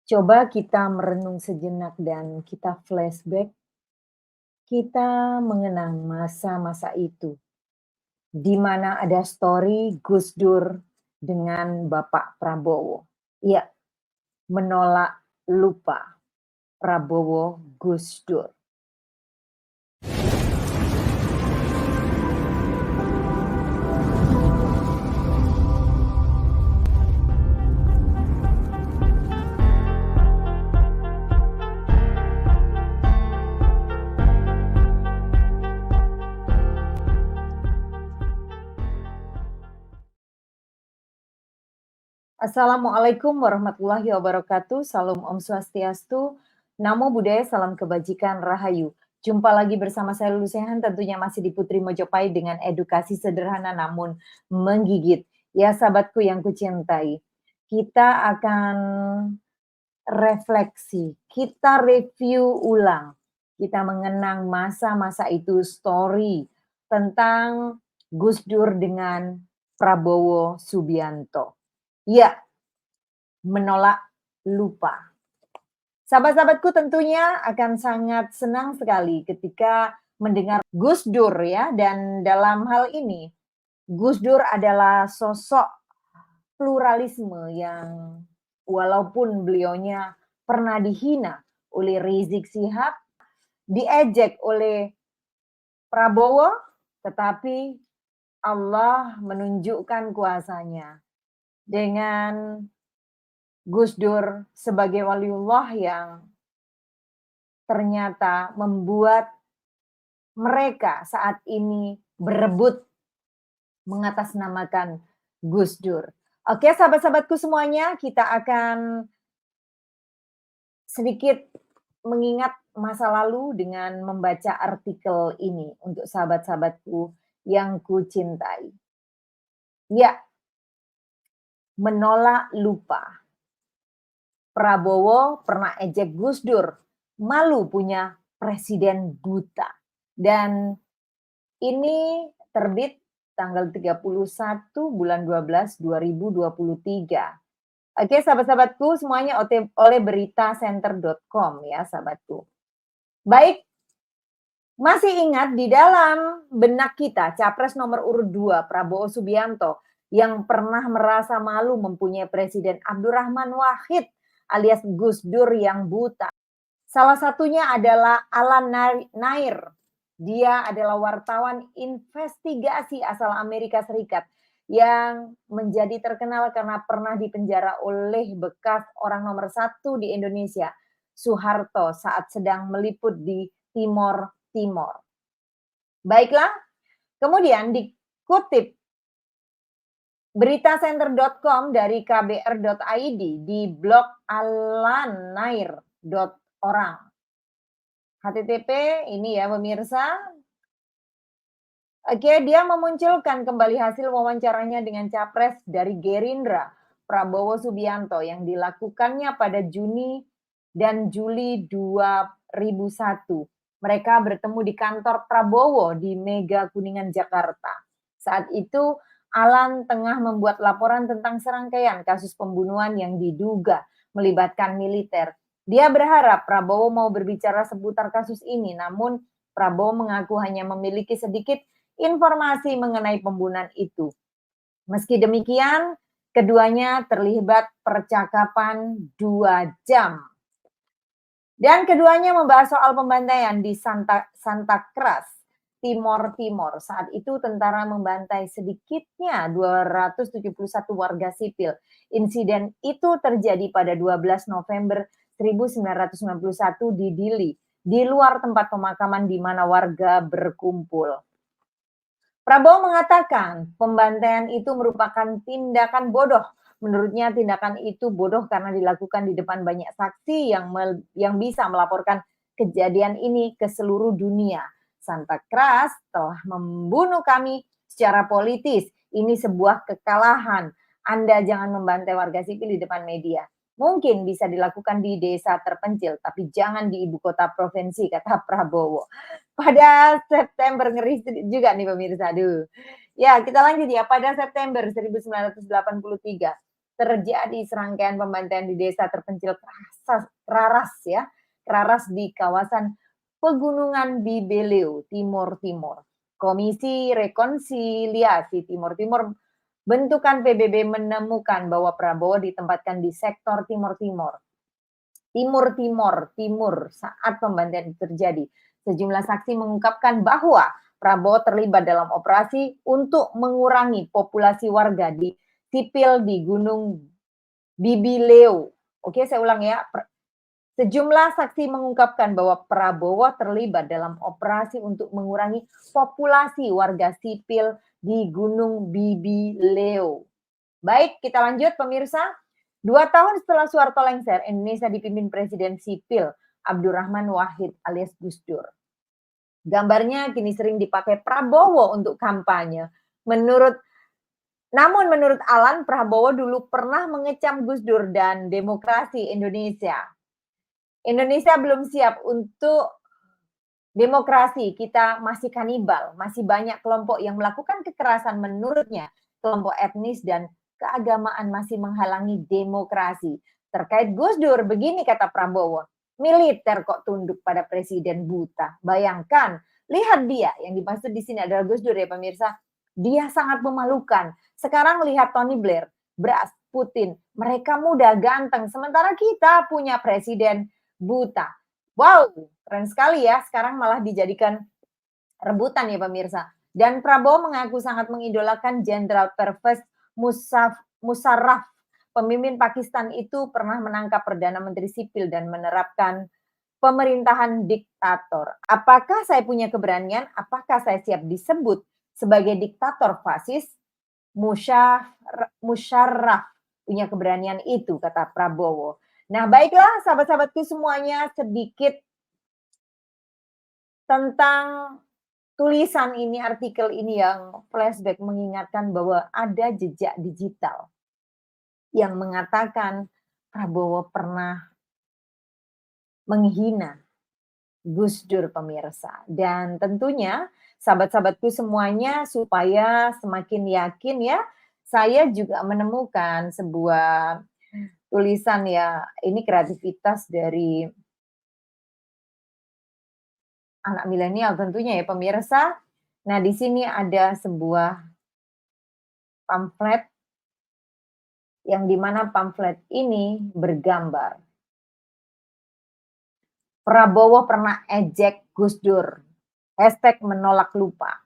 Coba kita merenung sejenak dan kita flashback, kita mengenang masa-masa itu, di mana ada story Gus Dur dengan Bapak Prabowo. Iya, menolak lupa Prabowo Gus Dur. Assalamualaikum warahmatullahi wabarakatuh. Salam Om Swastiastu. Namo Buddhaya, salam kebajikan, rahayu. Jumpa lagi bersama saya Lulu Sehan, tentunya masih di Putri Mojopahit dengan edukasi sederhana namun menggigit. Ya sahabatku yang kucintai, kita akan refleksi, kita review ulang, kita mengenang masa-masa itu story tentang Gus Dur dengan Prabowo Subianto. Ya, menolak lupa. Sahabat-sahabatku tentunya akan sangat senang sekali ketika mendengar Gus Dur ya, dan dalam hal ini Gus Dur adalah sosok pluralisme yang walaupun beliaunya pernah dihina oleh Rizik Sihab, diejek oleh Prabowo, tetapi Allah menunjukkan kuasanya dengan Gus Dur sebagai waliullah yang ternyata membuat mereka saat ini berebut mengatasnamakan Gus Dur. Oke, sahabat-sahabatku semuanya, kita akan sedikit mengingat masa lalu dengan membaca artikel ini untuk sahabat-sahabatku yang kucintai. Ya, menolak lupa. Prabowo pernah ejek Gus Dur, malu punya presiden buta. Dan ini terbit tanggal 31 bulan 12 2023. Oke, sahabat-sahabatku semuanya oleh beritacenter.com ya, sahabatku. Baik, masih ingat di dalam benak kita capres nomor urut 2 Prabowo Subianto yang pernah merasa malu mempunyai Presiden Abdurrahman Wahid alias Gus Dur yang buta. Salah satunya adalah Alan Nair. Dia adalah wartawan investigasi asal Amerika Serikat yang menjadi terkenal karena pernah dipenjara oleh bekas orang nomor 1 di Indonesia, Soeharto, saat sedang meliput di Timor Timor. Baiklah, kemudian dikutip beritacenter.com dari kbr.id di blog alannair.orang. HTTP ini ya pemirsa. Oke, dia memunculkan kembali hasil wawancaranya dengan capres dari Gerindra, Prabowo Subianto yang dilakukannya pada Juni dan Juli 2001. Mereka bertemu di kantor Prabowo di Mega Kuningan, Jakarta. Saat itu Alan tengah membuat laporan tentang serangkaian kasus pembunuhan yang diduga melibatkan militer. Dia berharap Prabowo mau berbicara seputar kasus ini, namun Prabowo mengaku hanya memiliki sedikit informasi mengenai pembunuhan itu. Meski demikian, keduanya terlibat percakapan 2 jam. Dan keduanya membahas soal pembantaian di Santa Cruz, Timor Timor. Saat itu tentara membantai sedikitnya 271 warga sipil. Insiden itu terjadi pada 12 November 1991 di Dili, di luar tempat pemakaman di mana warga berkumpul. Prabowo mengatakan pembantaian itu merupakan tindakan bodoh. Menurutnya tindakan itu bodoh karena dilakukan di depan banyak saksi yang bisa melaporkan kejadian ini ke seluruh dunia. Santa Cruz telah membunuh kami secara politis. Ini sebuah kekalahan. Anda jangan membantai warga sipil di depan media. Mungkin bisa dilakukan di desa terpencil, tapi jangan di ibu kota provinsi, kata Prabowo. Pada September, ngeri juga nih pemirsa, aduh. Ya, kita lanjut ya. Pada September 1983, terjadi serangkaian pembantaian di desa terpencil Keraras di kawasan Pegunungan Bibeleo, Timur Timur. Komisi Rekonsiliasi Timur Timur bentukan PBB menemukan bahwa Prabowo ditempatkan di sektor Timur saat pembantaian itu terjadi. Sejumlah saksi mengungkapkan bahwa Prabowo terlibat dalam operasi untuk mengurangi populasi warga di sipil di Gunung Bibileo. Oke, saya ulang ya. Sejumlah saksi mengungkapkan bahwa Prabowo terlibat dalam operasi untuk mengurangi populasi warga sipil di Gunung Bibileo. Baik, kita lanjut pemirsa. 2 tahun setelah Soeharto lengser, Indonesia dipimpin Presiden sipil Abdurrahman Wahid alias Gus Dur. Gambarnya kini sering dipakai Prabowo untuk kampanye. Namun menurut Alan, Prabowo dulu pernah mengecam Gus Dur dan demokrasi Indonesia. Indonesia belum siap untuk demokrasi, kita masih kanibal, masih banyak kelompok yang melakukan kekerasan menurutnya, kelompok etnis dan keagamaan masih menghalangi demokrasi. Terkait Gus Dur, begini kata Prabowo, militer kok tunduk pada presiden buta. Bayangkan, lihat dia, yang dimaksud di sini adalah Gus Dur ya pemirsa, dia sangat memalukan. Sekarang lihat Tony Blair, Bras, Putin, mereka muda ganteng, sementara kita punya presiden buta. Wow, keren sekali ya. Sekarang malah dijadikan rebutan ya pemirsa. Dan Prabowo mengaku sangat mengidolakan Jenderal Pervez Musharraf. Pemimpin Pakistan itu pernah menangkap Perdana Menteri sipil dan menerapkan pemerintahan diktator. Apakah saya punya keberanian? Apakah saya siap disebut sebagai diktator fasis? Musharraf punya keberanian itu, kata Prabowo. Nah, baiklah sahabat-sahabatku semuanya, sedikit tentang tulisan ini, artikel ini yang flashback mengingatkan bahwa ada jejak digital yang mengatakan Prabowo pernah menghina Gus Dur pemirsa. Dan tentunya sahabat-sahabatku semuanya supaya semakin yakin ya, saya juga menemukan sebuah tulisan ya, ini kreativitas dari anak milenial tentunya ya pemirsa. Nah, di sini ada sebuah pamflet yang dimana pamflet ini bergambar Prabowo pernah ejek Gus Dur. Hashtag menolak lupa.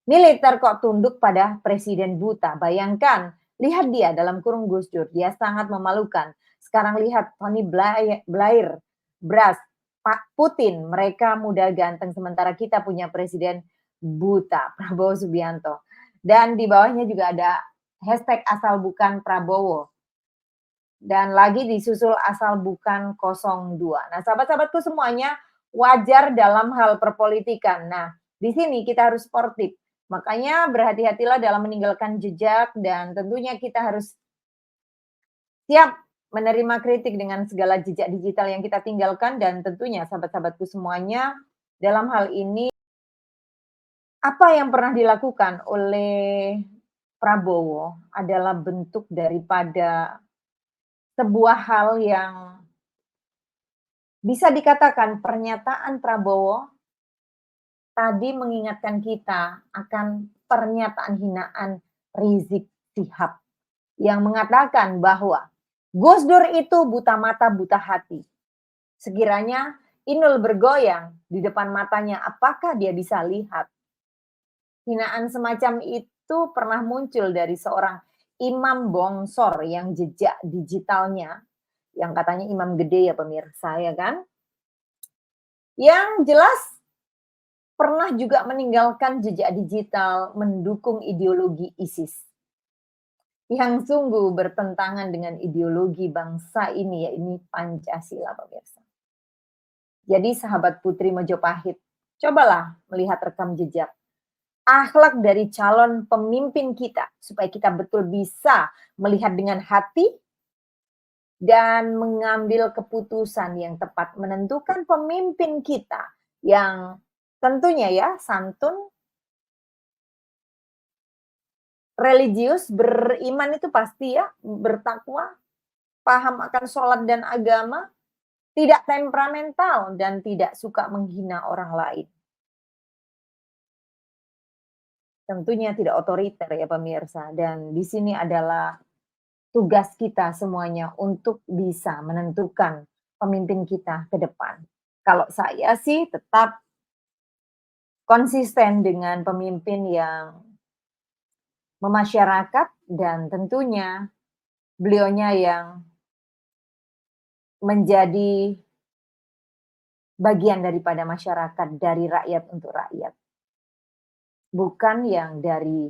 Militer kok tunduk pada presiden buta. Bayangkan, lihat dia dalam kurung Gus Dur. Dia sangat memalukan. Sekarang lihat Tony Blair, Bras, Pak Putin. Mereka muda ganteng sementara kita punya presiden buta. Prabowo Subianto. Dan di bawahnya juga ada hashtag asal bukan Prabowo. Dan lagi disusul asal bukan 02. Nah, sahabat-sahabatku semuanya, wajar dalam hal perpolitikan. Nah, di sini kita harus sportif. Makanya berhati-hatilah dalam meninggalkan jejak dan tentunya kita harus siap menerima kritik dengan segala jejak digital yang kita tinggalkan dan tentunya sahabat-sahabatku semuanya dalam hal ini apa yang pernah dilakukan oleh Prabowo adalah bentuk daripada sebuah hal yang bisa dikatakan pernyataan Prabowo tadi mengingatkan kita akan pernyataan hinaan Rizik Syihab yang mengatakan bahwa Gus Dur itu buta mata, buta hati. Sekiranya Inul bergoyang di depan matanya, apakah dia bisa lihat? Hinaan semacam itu pernah muncul dari seorang imam bongsor yang jejak digitalnya, yang katanya imam gede ya pemirsa ya kan, yang jelas pernah juga meninggalkan jejak digital mendukung ideologi ISIS yang sungguh bertentangan dengan ideologi bangsa ini, yaitu Pancasila pemirsa. Jadi sahabat Putri Mojopahit, cobalah melihat rekam jejak akhlak dari calon pemimpin kita supaya kita betul bisa melihat dengan hati dan mengambil keputusan yang tepat, menentukan pemimpin kita yang tentunya ya santun, religius, beriman itu pasti ya, bertakwa, paham akan sholat dan agama, tidak temperamental dan tidak suka menghina orang lain. Tentunya tidak otoriter ya pemirsa, dan di sini adalah tugas kita semuanya untuk bisa menentukan pemimpin kita ke depan. Kalau saya sih tetap konsisten dengan pemimpin yang memasyarakat dan tentunya beliaunya yang menjadi bagian daripada masyarakat, dari rakyat untuk rakyat. Bukan yang dari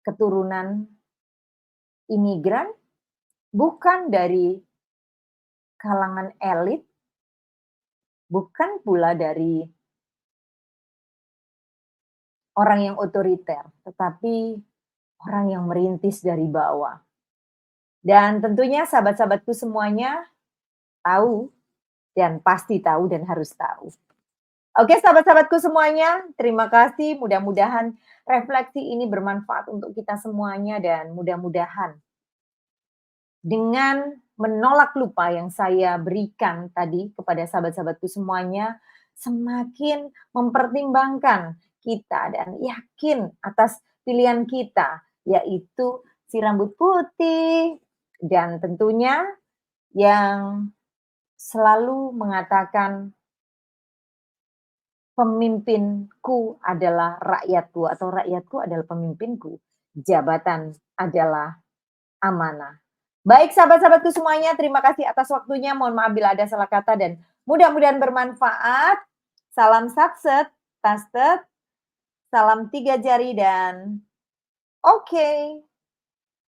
keturunan imigran, bukan dari kalangan elit, bukan pula dari orang yang otoriter, tetapi orang yang merintis dari bawah. Dan tentunya sahabat-sahabatku semuanya tahu dan pasti tahu dan harus tahu. Oke, sahabat-sahabatku semuanya, terima kasih. Mudah-mudahan refleksi ini bermanfaat untuk kita semuanya dan mudah-mudahan dengan menolak lupa yang saya berikan tadi kepada sahabat-sahabatku semuanya, semakin mempertimbangkan kita dan yakin atas pilihan kita, yaitu si rambut putih dan tentunya yang selalu mengatakan pemimpinku adalah rakyatku atau rakyatku adalah pemimpinku. Jabatan adalah amanah. Baik sahabat-sahabatku semuanya, terima kasih atas waktunya. Mohon maaf bila ada salah kata dan mudah-mudahan bermanfaat. Salam satset, tastet, salam 3 jari dan oke.